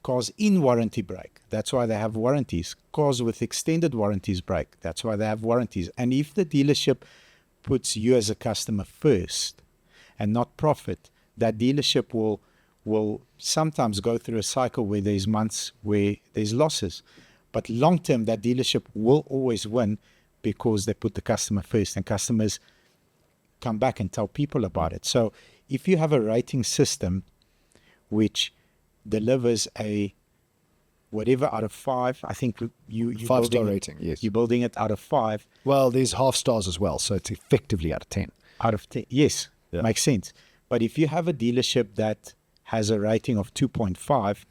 Cars in warranty break, that's why they have warranties. Cars with extended warranties break, that's why they have warranties. And if the dealership puts you as a customer first and not profit, that dealership will sometimes go through a cycle where there's months where there's losses. But long term, that dealership will always win because they put the customer first, and customers come back and tell people about it. So if you have a rating system which delivers a whatever out of 5, I think you 5-star rating, yes. You're building it out of 5. Well, there's half stars as well, so it's effectively out of 10. Out of 10, yes, yeah. Makes sense. But if you have a dealership that has a rating of 2.5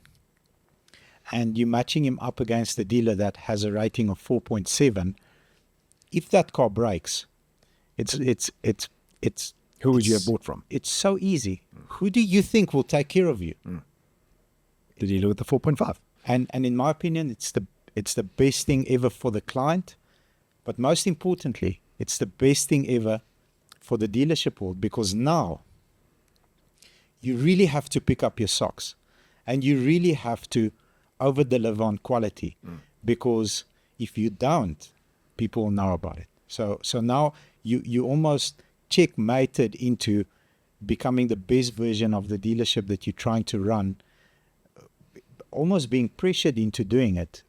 and you're matching him up against the dealer that has a rating of 4.7, if that car breaks, it's who would you have bought from? It's so easy. Who do you think will take care of you? The dealer with the 4.5. And in my opinion, it's the best thing ever for the client, but most importantly, it's the best thing ever for the dealership world, because now you really have to pick up your socks and you really have to over deliver on quality, because if you don't, people will know about it. So now you almost checkmated into becoming the best version of the dealership that you're trying to run, almost being pressured into doing it,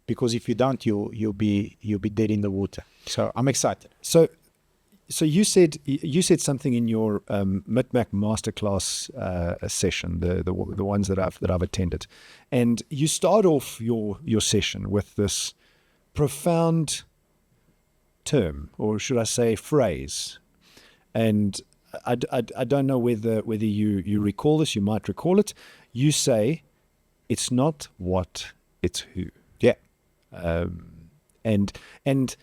because if you don't, you'll be dead in the water. So I'm excited. So you said something in your Mit Mak Masterclass session, the ones that I've attended, and you start off your session with this profound term, or should I say phrase, and I don't know whether you recall this. You might recall it. You say, "It's not what, it's who." Yeah. And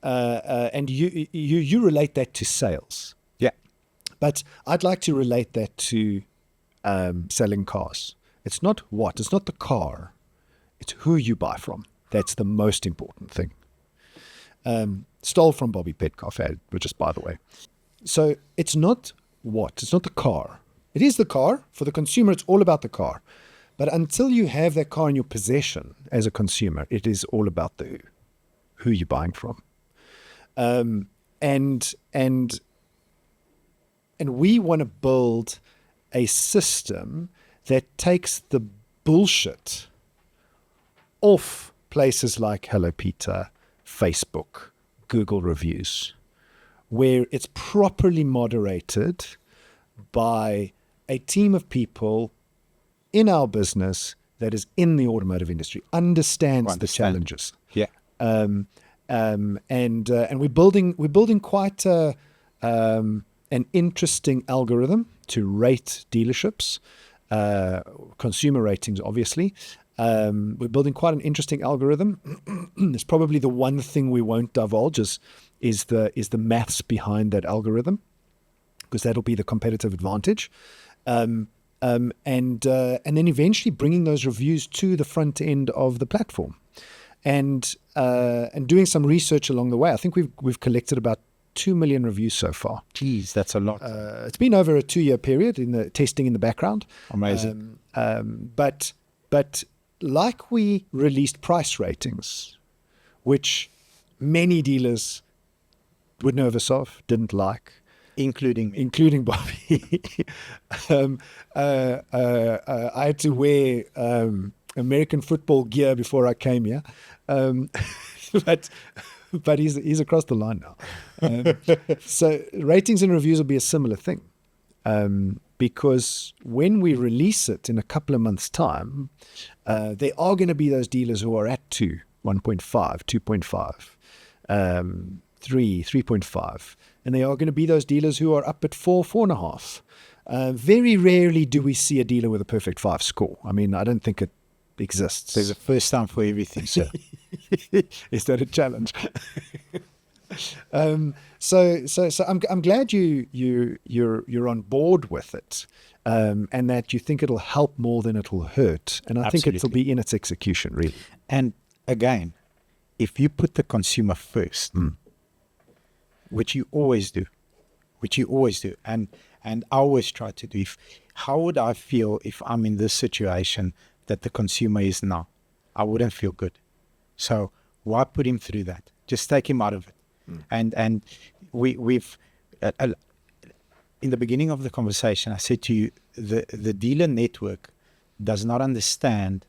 and you relate that to sales. Yeah. But I'd like to relate that to selling cars. It's not the car, it's who you buy from. That's the most important thing. Stole from Bobby Petkoff, just by the way. So it's not the car. It is the car. For the consumer, it's all about the car. But until you have that car in your possession as a consumer, it is all about the who you're buying from. And we want to build a system that takes the bullshit off places like Hello Peter, Facebook, Google reviews, where it's properly moderated by a team of people in our business that is in the automotive industry, understands the challenges. Yeah. And we're building quite an interesting algorithm to rate dealerships, consumer ratings, obviously. We're building quite an interesting algorithm. It's probably the one thing we won't divulge is the maths behind that algorithm, because that'll be the competitive advantage. And then eventually bringing those reviews to the front end of the platform, and doing some research along the way. I think we've collected about 2 million reviews so far. Geez, that's a lot. It's been over a 2-year period in the testing in the background. Amazing. But like we released price ratings, which many dealers were nervous of, didn't like, including Bobby. I had to wear American football gear before I came here, but he's across the line now. So ratings and reviews will be a similar thing, because when we release it in a couple of months' time, there are going to be those dealers who are at 2, 1.5, 2.5, 3, 3.5. And there are going to be those dealers who are up at 4, 4.5. Very rarely do we see a dealer with a perfect 5 score. I mean, I don't think it exists. There's a first time for everything, sir. Is that a challenge? So I'm glad you're on board with it, and that you think it'll help more than it'll hurt. And I think it'll be in its execution, really. And again, if you put the consumer first, which you always do, and I always try to do. How would I feel if I'm in this situation that the consumer is now? I wouldn't feel good. So why put him through that? Just take him out of it. And we've in the beginning of the conversation, I said to you, the dealer network does not understand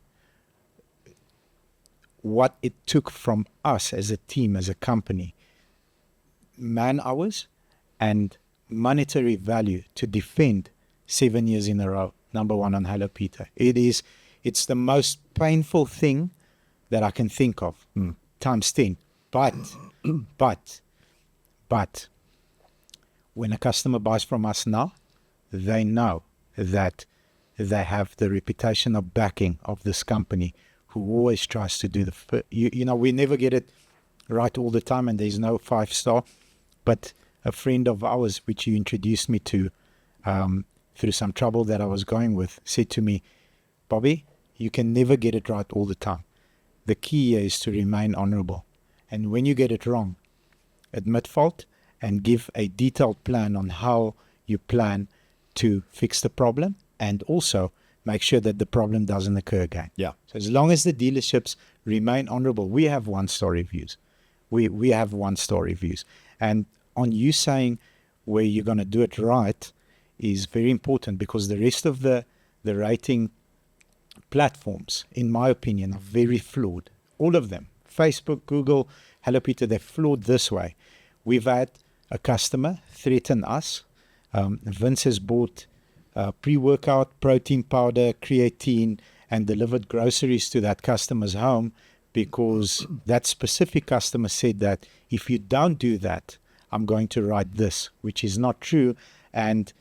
what it took from us as a team, as a company, man hours and monetary value to defend 7 years in a row, number 1 on Hello Peter. It's the most painful thing that I can think of, times 10. But when a customer buys from us now, they know that they have the reputation of backing of this company, who always tries to do we never get it right all the time, and there's no 5-star. But a friend of ours, which you introduced me to through some trouble that I was going with, said to me, Bobby, you can never get it right all the time. The key is to remain honorable. And when you get it wrong, admit fault and give a detailed plan on how you plan to fix the problem, and also make sure that the problem doesn't occur again. Yeah. So as long as the dealerships remain honorable, we have 1-star reviews. We have 1-star reviews. And on you saying where you're going to do it right is very important, because the rest of the rating platforms, in my opinion, are very flawed. All of them. Facebook, Google, Hello Peter, they're flawed this way. We've had a customer threaten us. Vince has bought pre-workout, protein powder, creatine, and delivered groceries to that customer's home, because that specific customer said that if you don't do that, I'm going to write this, which is not true. And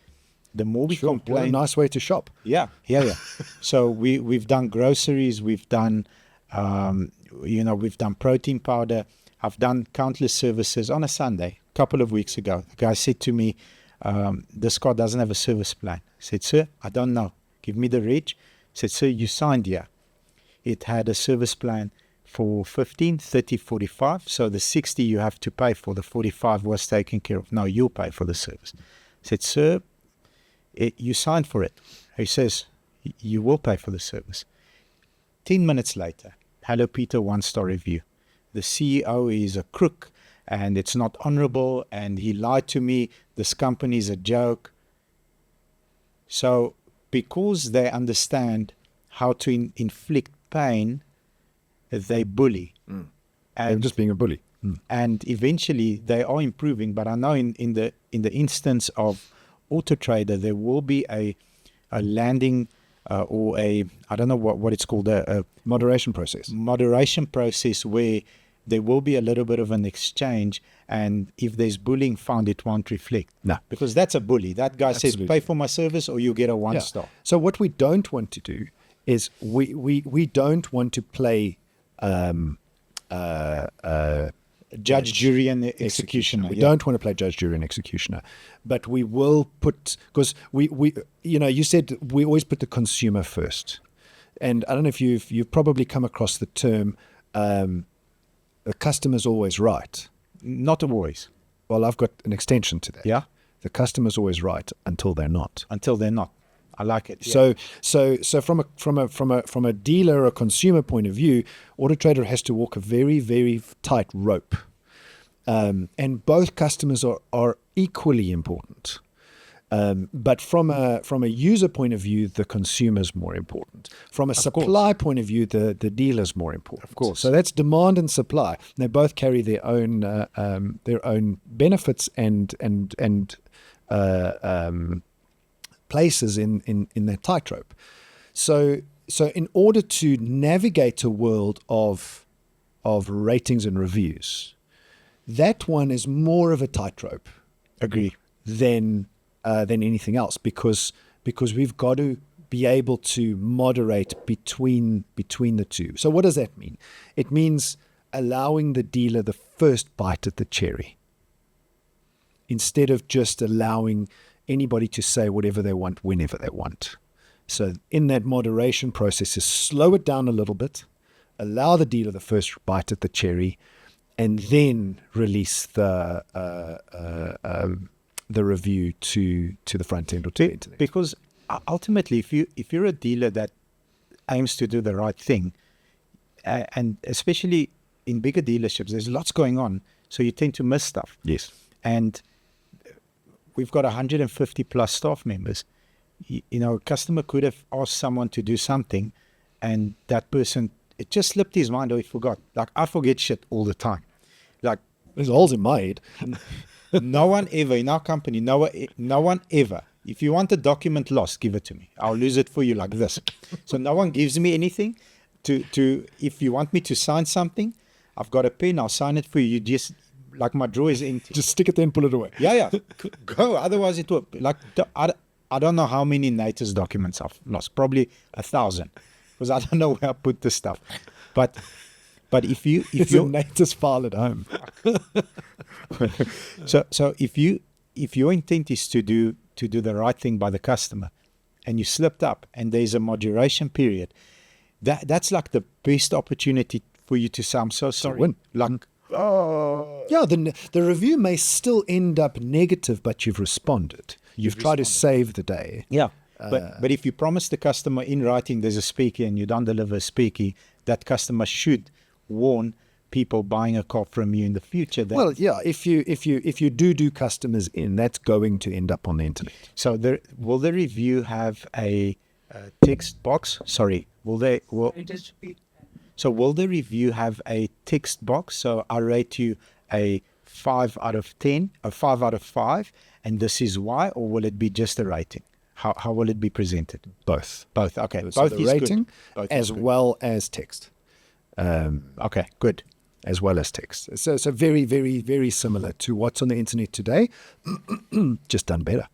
the more we complain... What a nice way to shop. Yeah. So we've done groceries, we've done, we've done protein powder. I've done countless services on a Sunday. A couple of weeks ago, the guy said to me, this car doesn't have a service plan. I said, sir, I don't know. Give me the reg. I said, sir, you signed here. It had a service plan for 15, 30, 45. So the 60 you have to pay for, the 45 was taken care of. No, you'll pay for the service. I said, sir, you signed for it. He says, you will pay for the service. 10 minutes later, hello, Peter, 1-star review. The CEO is a crook and it's not honorable and he lied to me. This company is a joke. So because they understand how to inflict pain, they bully. And And just being a bully. and eventually they are improving. But I know in the instance of Auto Trader, there will be a landing or I don't know what it's called, a Moderation process. moderation process where there will be a little bit of an exchange, and if there's bullying found, it won't reflect. No. Because that's a bully. That guy says, Absolutely. pay for my service or you get a 1-star. So what we don't want to do is we don't want to play Judge, jury, and executioner. We yeah. don't want to play judge, jury, and executioner, but we will put, because we you said we always put the consumer first, and I don't know if you've probably come across the term, the customer's always right. Not always. Well, I've got an extension to that. Yeah. The customer's always right until they're not. Until they're not. I like it. Yeah. So from a dealer or consumer point of view, Auto Trader has to walk a very, very tight rope, and both customers are equally important. But from a user point of view, the consumer's more important. From a supply point of view, the dealer's more important. Of course. So that's demand and supply. They both carry their own benefits and places in their tightrope. So in order to navigate a world of ratings and reviews, that one is more of a tightrope. Agree. Than anything else, because we've got to be able to moderate between the two. So what does that mean? It means allowing the dealer the first bite at the cherry, instead of just allowing anybody to say whatever they want whenever they want. So in that moderation process is slow it down a little bit, allow the dealer the first bite at the cherry, and then release the review to the front end or to the internet. Because ultimately, if you're a dealer that aims to do the right thing, and especially in bigger dealerships, there's lots going on, so you tend to miss stuff. Yes. And we've got 150 plus staff members. You know, a customer could have asked someone to do something, and that person, it just slipped his mind or he forgot. Like, I forget shit all the time. Like, There's holes in my head. no one ever in our company, no one ever. If you want a document lost, give it to me. I'll lose it for you like this. So no one gives me anything. If you want me to sign something, I've got a pen. I'll sign it for you. You just, like, my drawer is empty. Just stick it there and pull it away. Yeah. Go. Otherwise, it will. Like, I don't know how many NATO's documents I've lost. Probably 1,000, because I don't know where I put this stuff. But if It's a latest file at home. so if your intent is to do the right thing by the customer, and you slipped up, and there's a moderation period, that's like the best opportunity for you to say, I'm so sorry. win. Like, Yeah, the review may still end up negative, but you've responded. You've tried to save the day. yeah. But if you promise the customer in writing there's a speaker and you don't deliver a speaker, that customer should warn people buying a car from you in the future. That, Well, yeah, if you do customers in, that's going to end up on the internet. so will the review have a text box? Sorry, will the review have a text box? So I rate you a 5 out of 10, a 5 out of 5, and this is why, or will it be just a rating? How will it be presented? Both. Both. Okay. So Both the is rating good. Both as is good. well as text. Okay. Good. As well as text. So very, very, very similar to what's on the internet today, just done better.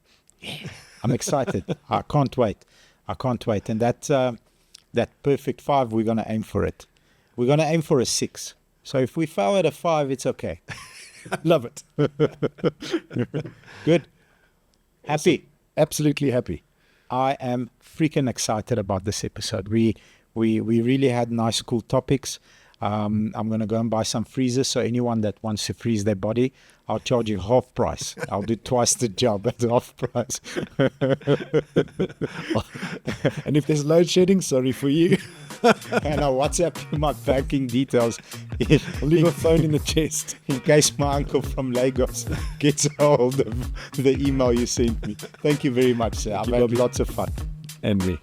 I'm excited. I can't wait. And that perfect 5, we're going to aim for it. We're going to aim for a 6. So if we fail at a 5, it's okay. Love it. Good. Happy. Absolutely happy. I am freaking excited about this episode. We really had nice, cool topics. I'm going to go and buy some freezers. So anyone that wants to freeze their body, I'll charge you half price. I'll do twice the job at half price. And if there's load shedding, sorry for you. And I'll WhatsApp you my banking details. I'll leave a phone in the chest. In case my uncle from Lagos gets a hold of the email you sent me. Thank you very much, sir. I've had lots of fun. And me.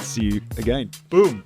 See you again. Boom.